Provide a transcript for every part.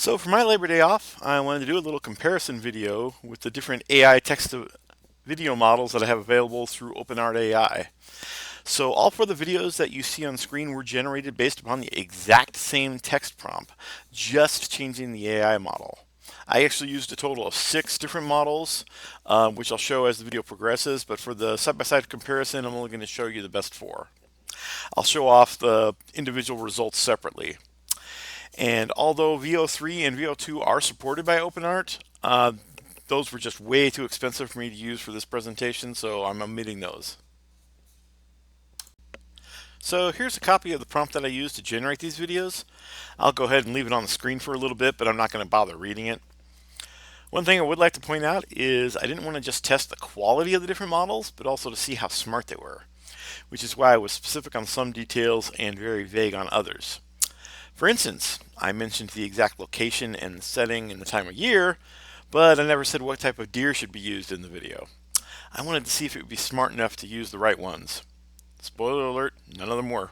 So for my Labor Day off, I wanted to do a little comparison video with the different AI text to video models that I have available through OpenArt AI. So all four of the videos that you see on screen were generated based upon the exact same text prompt, just changing the AI model. I actually used a total of 6 different models, which I'll show as the video progresses, but for the side-by-side comparison, I'm only going to show you the best 4. I'll show off the individual results separately. And although VO3 and VO2 are supported by OpenArt, those were just way too expensive for me to use for this presentation, so I'm omitting those. So here's a copy of the prompt that I used to generate these videos. I'll go ahead and leave it on the screen for a little bit, but I'm not going to bother reading it. One thing I would like to point out is I didn't want to just test the quality of the different models, but also to see how smart they were, which is why I was specific on some details and very vague on others. For instance, I mentioned the exact location and the setting and the time of year, but I never said what type of deer should be used in the video. I wanted to see if it would be smart enough to use the right ones. Spoiler alert, none of them were.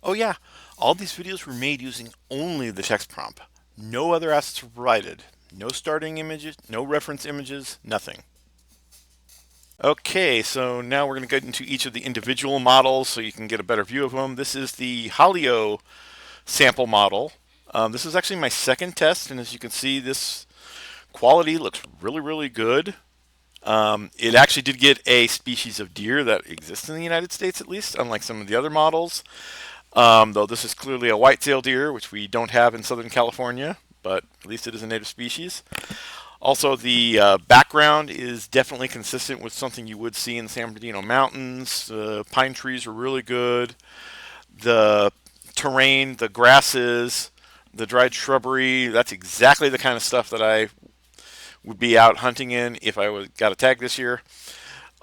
Oh yeah, all these videos were made using only the text prompt. No other assets were provided. No starting images, no reference images, nothing. Okay, so now we're going to get into each of the individual models so you can get a better view of them. This is the Hailuo sample model. This is actually my second test, and as you can see, this quality looks really good. It actually did get a species of deer that exists in the United States, at least, unlike some of the other models. Though this is clearly a white-tailed deer, which we don't have in Southern California, but at least it is a native species. Also, the background is definitely consistent with something you would see in the San Bernardino Mountains. The pine trees are really good. The terrain, the grasses, the dried shrubbery, that's exactly the kind of stuff that I would be out hunting in if I got a tag this year.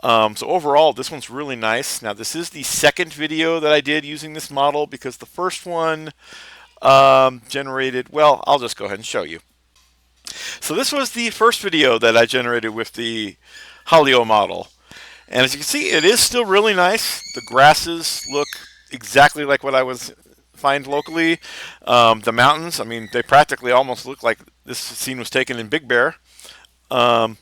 So overall, this one's really nice. Now, this is the second video that I did using this model because the first one generated, well, I'll just go ahead and show you. So this was the first video that I generated with the Hailuo model. And as you can see, it is still really nice. The grasses look exactly like what I was find locally. The mountains, I mean, they practically almost look like this scene was taken in Big Bear. The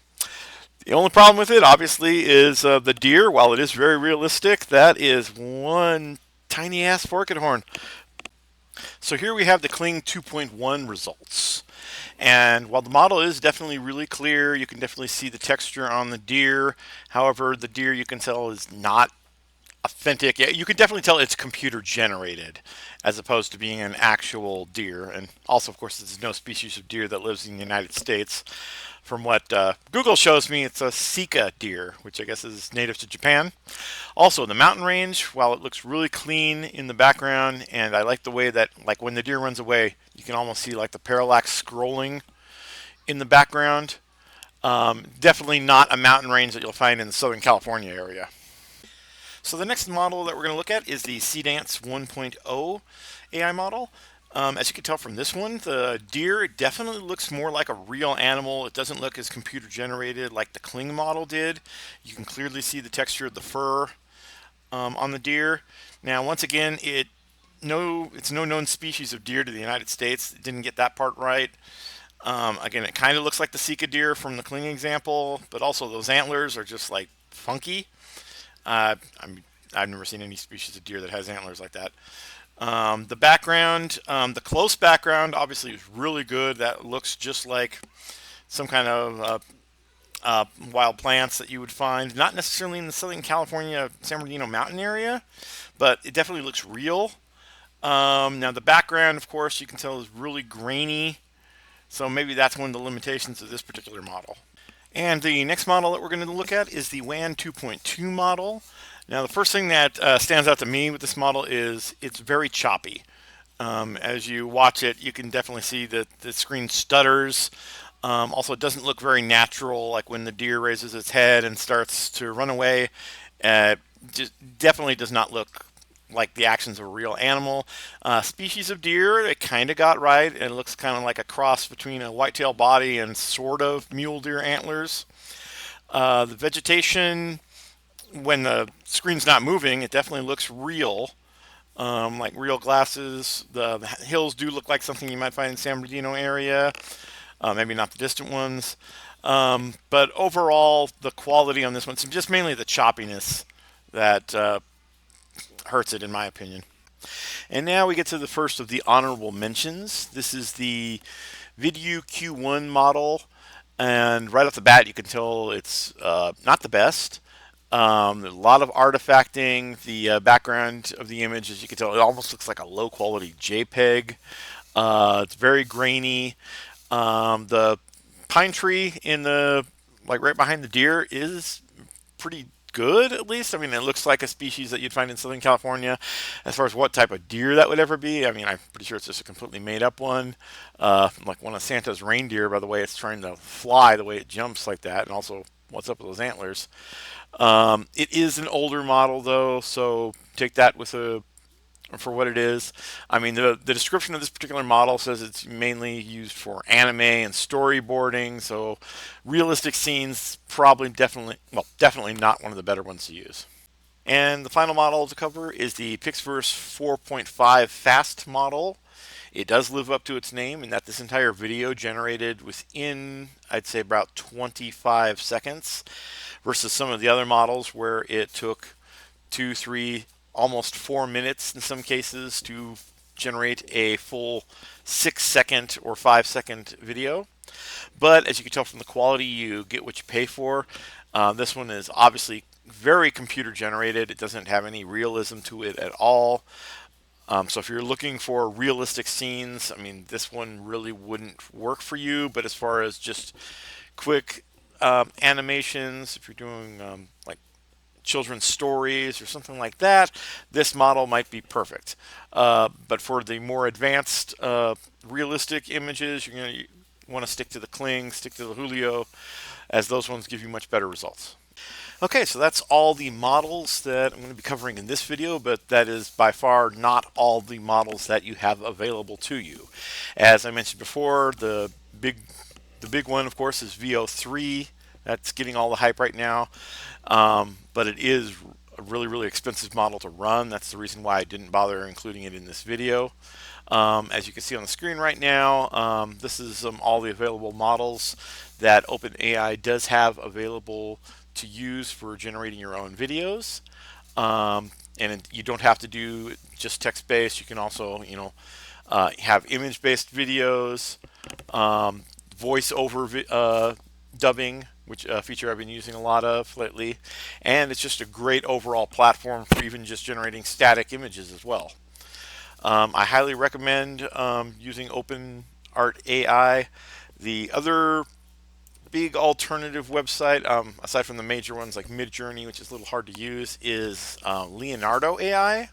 only problem with it, obviously, is the deer. While it is very realistic, that is one tiny ass forked horn. So here we have the Kling 2.1 results. And while the model is definitely really clear, you can definitely see the texture on the deer. However, the deer you can tell is not authentic. Yeah, you can definitely tell it's computer generated as opposed to being an actual deer. And also, of course, there's no species of deer that lives in the United States. From what Google shows me, it's a Sika deer, which I guess is native to Japan. Also, the mountain range, while it looks really clean in the background, and I like the way that, like when the deer runs away, you can almost see like the parallax scrolling in the background. Definitely not a mountain range that you'll find in the Southern California area. So the next model that we're going to look at is the Seedance 1.0 AI model. As you can tell from this one, the deer definitely looks more like a real animal. It doesn't look as computer generated like the Kling model did. You can clearly see the texture of the fur on the deer. Now, once again, it's no known species of deer to the United States. It didn't get that part right. Again, it kind of looks like the Sika deer from the Kling example, but also those antlers are just like funky. I've never seen any species of deer that has antlers like that. The background, the close background obviously is really good. That looks just like some kind of wild plants that you would find, not necessarily in the Southern California San Bernardino Mountain area, but it definitely looks real. Now the background, of course, you can tell is really grainy, so maybe that's one of the limitations of this particular model. And the next model that we're going to look at is the WAN 2.2 model. Now, the first thing that stands out to me with this model is it's very choppy. As you watch it, you can definitely see that the screen stutters. Also, it doesn't look very natural, like when the deer raises its head and starts to run away. Just definitely does not look like the actions of a real animal. Species of deer, it kind of got right. It looks kind of like a cross between a whitetail body and sort of mule deer antlers. The vegetation, when the screen's not moving, it definitely looks real. like real glasses. The hills do look like something you might find in San Bernardino area, maybe not the distant ones. But overall, the quality on this one, so just mainly the choppiness that hurts it, in my opinion. And now we get to the first of the honorable mentions. This is the Vidu Q1 model, and right off the bat, you can tell it's not the best. There's a lot of artifacting. The background of the image, as you can tell, it almost looks like a low quality JPEG. It's very grainy. The pine tree in the like right behind the deer is pretty good, at least. I mean, it looks like a species that you'd find in Southern California. As far as what type of deer that would ever be, I mean, I'm pretty sure it's just a completely made up one. Like one of Santa's reindeer, by the way it's trying to fly, the way it jumps like that, and also what's up with those antlers. It is an older model, though, so take that with a for what it is. I mean, the description of this particular model says it's mainly used for anime and storyboarding, so realistic scenes probably definitely not one of the better ones to use. And the final model to cover is the PixVerse 4.5 Fast model. It does live up to its name in that this entire video generated within, I'd say, about 25 seconds versus some of the other models where it took 2, 3, almost 4 minutes in some cases to generate a full 6 second or 5 second video. But as you can tell from the quality, you get what you pay for. This one is obviously very computer generated. It doesn't have any realism to it at all. So if you're looking for realistic scenes, I mean, this one really wouldn't work for you. But as far as just quick animations, if you're doing like children's stories or something like that, this model might be perfect. But for the more advanced realistic images, you're going to want to stick to the Kling, stick to the Hailuo, as those ones give you much better results. Okay, so that's all the models that I'm going to be covering in this video, but that is by far not all the models that you have available to you. As I mentioned before, the big one, of course, is VO3. That's getting all the hype right now, but it is a really expensive model to run. That's the reason why I didn't bother including it in this video. As you can see on the screen right now, this is all the available models that OpenAI does have available to use for generating your own videos. And you don't have to do just text-based. You can also, have image-based videos, voice-over dubbing, which a feature I've been using a lot of lately. And it's just a great overall platform for even just generating static images as well. I highly recommend using OpenArt AI. The other big alternative website, aside from the major ones like Midjourney, which is a little hard to use, is Leonardo AI.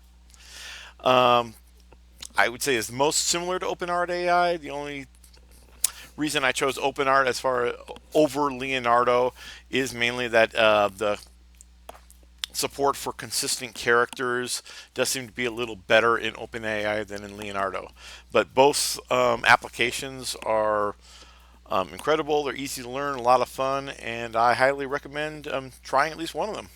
I would say is most similar to OpenArt AI. The only reason I chose OpenArt as far over Leonardo is mainly that the support for consistent characters does seem to be a little better in OpenAI than in Leonardo. But both applications are incredible. They're easy to learn, a lot of fun, and I highly recommend trying at least one of them.